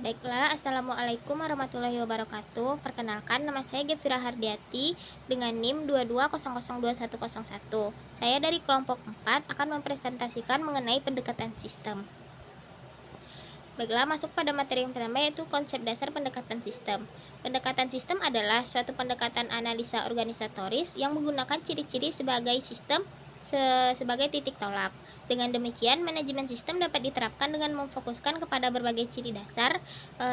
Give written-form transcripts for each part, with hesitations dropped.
Baiklah, Assalamualaikum warahmatullahi wabarakatuh. Perkenalkan, nama saya Gevira Hardiati dengan NIM 22002101. Saya dari kelompok 4 akan mempresentasikan mengenai pendekatan sistem. Baiklah, masuk pada materi yang pertama yaitu konsep dasar pendekatan sistem. Pendekatan sistem adalah suatu pendekatan analisa organisatoris yang menggunakan ciri-ciri sebagai sistem sebagai titik tolak. Dengan demikian, manajemen sistem dapat diterapkan dengan memfokuskan kepada berbagai ciri dasar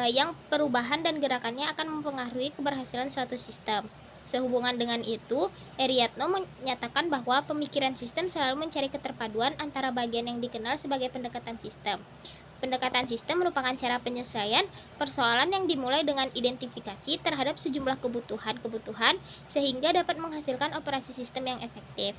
yang perubahan dan gerakannya akan mempengaruhi keberhasilan suatu sistem. Sehubungan dengan itu, Eriatno menyatakan bahwa pemikiran sistem selalu mencari keterpaduan antara bagian yang dikenal sebagai pendekatan sistem. Pendekatan sistem merupakan cara penyelesaian persoalan yang dimulai dengan identifikasi terhadap sejumlah kebutuhan sehingga dapat menghasilkan operasi sistem yang efektif.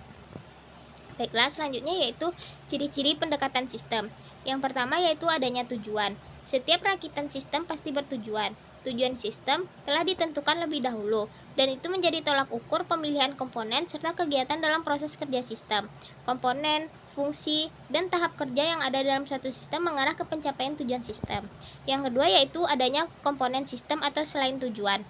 Baiklah, selanjutnya yaitu ciri-ciri pendekatan sistem. Yang pertama yaitu adanya tujuan. Setiap rakitan sistem pasti bertujuan. Tujuan sistem telah ditentukan lebih dahulu, dan itu menjadi tolak ukur pemilihan komponen serta kegiatan dalam proses kerja sistem. Komponen, fungsi, dan tahap kerja yang ada dalam suatu sistem mengarah ke pencapaian tujuan sistem. Yang kedua yaitu adanya komponen sistem atau selain tujuan.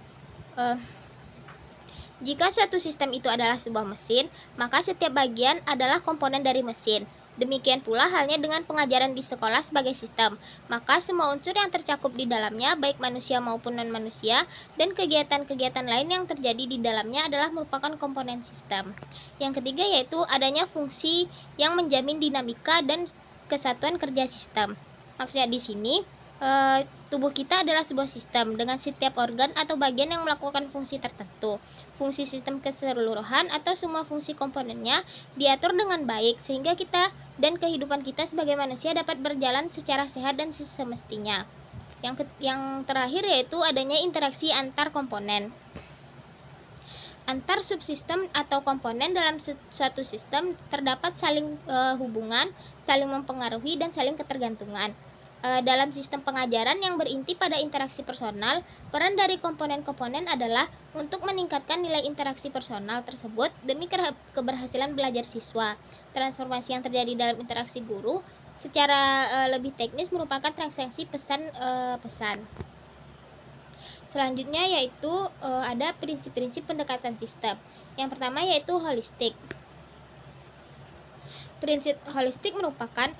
Jika suatu sistem itu adalah sebuah mesin, maka setiap bagian adalah komponen dari mesin. Demikian pula halnya dengan pengajaran di sekolah sebagai sistem, maka semua unsur yang tercakup di dalamnya, baik manusia maupun non-manusia, dan kegiatan-kegiatan lain yang terjadi di dalamnya adalah merupakan komponen sistem. Yang ketiga yaitu adanya fungsi yang menjamin dinamika dan kesatuan kerja sistem. Maksudnya di sini, tubuh kita adalah sebuah sistem dengan setiap organ atau bagian yang melakukan fungsi tertentu. Fungsi sistem keseluruhan atau semua fungsi komponennya diatur dengan baik sehingga kita dan kehidupan kita sebagai manusia dapat berjalan secara sehat dan semestinya. Yang terakhir yaitu adanya interaksi antar komponen. Antar subsistem atau komponen dalam suatu sistem terdapat saling hubungan, saling mempengaruhi, dan saling ketergantungan. Dalam sistem pengajaran yang berinti pada interaksi personal, peran dari komponen-komponen adalah untuk meningkatkan nilai interaksi personal tersebut demi keberhasilan belajar siswa. Transformasi yang terjadi dalam interaksi guru secara lebih teknis merupakan transaksi pesan-pesan. Selanjutnya yaitu ada prinsip-prinsip pendekatan sistem. Yang pertama yaitu holistik. Prinsip holistik merupakan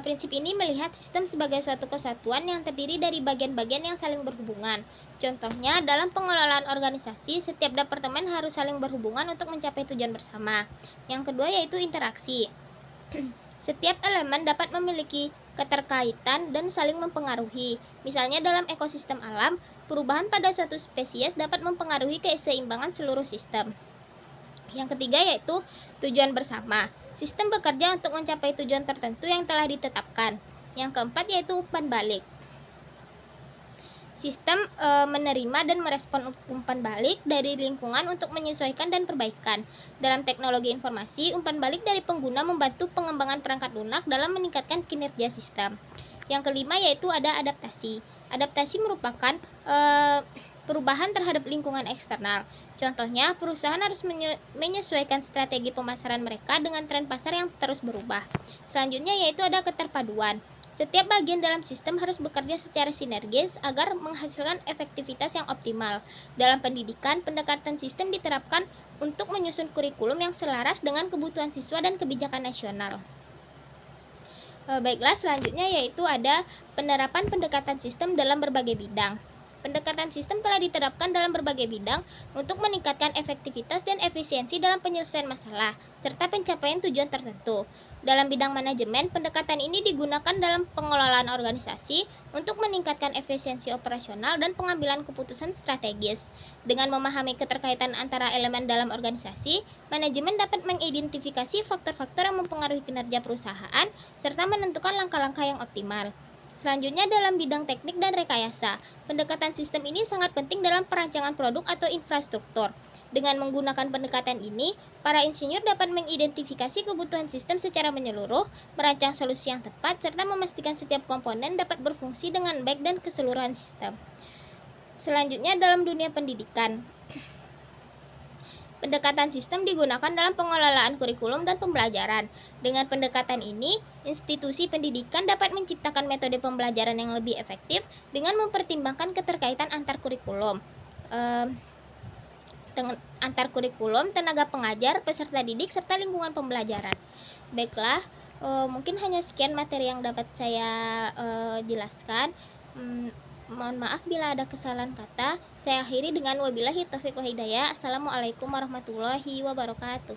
prinsip ini melihat sistem sebagai suatu kesatuan yang terdiri dari bagian-bagian yang saling berhubungan. Contohnya, dalam pengelolaan organisasi, setiap departemen harus saling berhubungan untuk mencapai tujuan bersama. Yang kedua yaitu interaksi. Setiap elemen dapat memiliki keterkaitan dan saling mempengaruhi. Misalnya dalam ekosistem alam, perubahan pada suatu spesies dapat mempengaruhi keseimbangan seluruh sistem. Yang ketiga yaitu tujuan bersama. Sistem bekerja untuk mencapai tujuan tertentu yang telah ditetapkan. Yang keempat yaitu umpan balik. Sistem menerima dan merespon umpan balik dari lingkungan untuk menyesuaikan dan perbaikan. Dalam teknologi informasi, umpan balik dari pengguna membantu pengembangan perangkat lunak dalam meningkatkan kinerja sistem. Yang kelima yaitu ada adaptasi. Adaptasi merupakan perubahan terhadap lingkungan eksternal. Contohnya, perusahaan harus menyesuaikan strategi pemasaran mereka dengan tren pasar yang terus berubah. Selanjutnya yaitu ada keterpaduan. Setiap bagian dalam sistem harus bekerja secara sinergis agar menghasilkan efektivitas yang optimal. Dalam pendidikan, pendekatan sistem diterapkan untuk menyusun kurikulum yang selaras dengan kebutuhan siswa dan kebijakan nasional. Baiklah, selanjutnya yaitu ada penerapan pendekatan sistem dalam berbagai bidang. Pendekatan sistem telah diterapkan dalam berbagai bidang untuk meningkatkan efektivitas dan efisiensi dalam penyelesaian masalah, serta pencapaian tujuan tertentu. Dalam bidang manajemen, pendekatan ini digunakan dalam pengelolaan organisasi untuk meningkatkan efisiensi operasional dan pengambilan keputusan strategis. Dengan memahami keterkaitan antara elemen dalam organisasi, manajemen dapat mengidentifikasi faktor-faktor yang mempengaruhi kinerja perusahaan, serta menentukan langkah-langkah yang optimal. Selanjutnya dalam bidang teknik dan rekayasa, pendekatan sistem ini sangat penting dalam perancangan produk atau infrastruktur. Dengan menggunakan pendekatan ini, para insinyur dapat mengidentifikasi kebutuhan sistem secara menyeluruh, merancang solusi yang tepat, serta memastikan setiap komponen dapat berfungsi dengan baik dan keseluruhan sistem. Selanjutnya dalam dunia pendidikan. Pendekatan sistem digunakan dalam pengelolaan kurikulum dan pembelajaran. Dengan pendekatan ini, institusi pendidikan dapat menciptakan metode pembelajaran yang lebih efektif dengan mempertimbangkan keterkaitan antar kurikulum, tenaga pengajar, peserta didik, serta lingkungan pembelajaran. Baiklah, mungkin hanya sekian materi yang dapat saya jelaskan. Mohon maaf bila ada kesalahan kata. Saya akhiri dengan wabillahi taufiq wa hidayah. Assalamualaikum warahmatullahi wabarakatuh.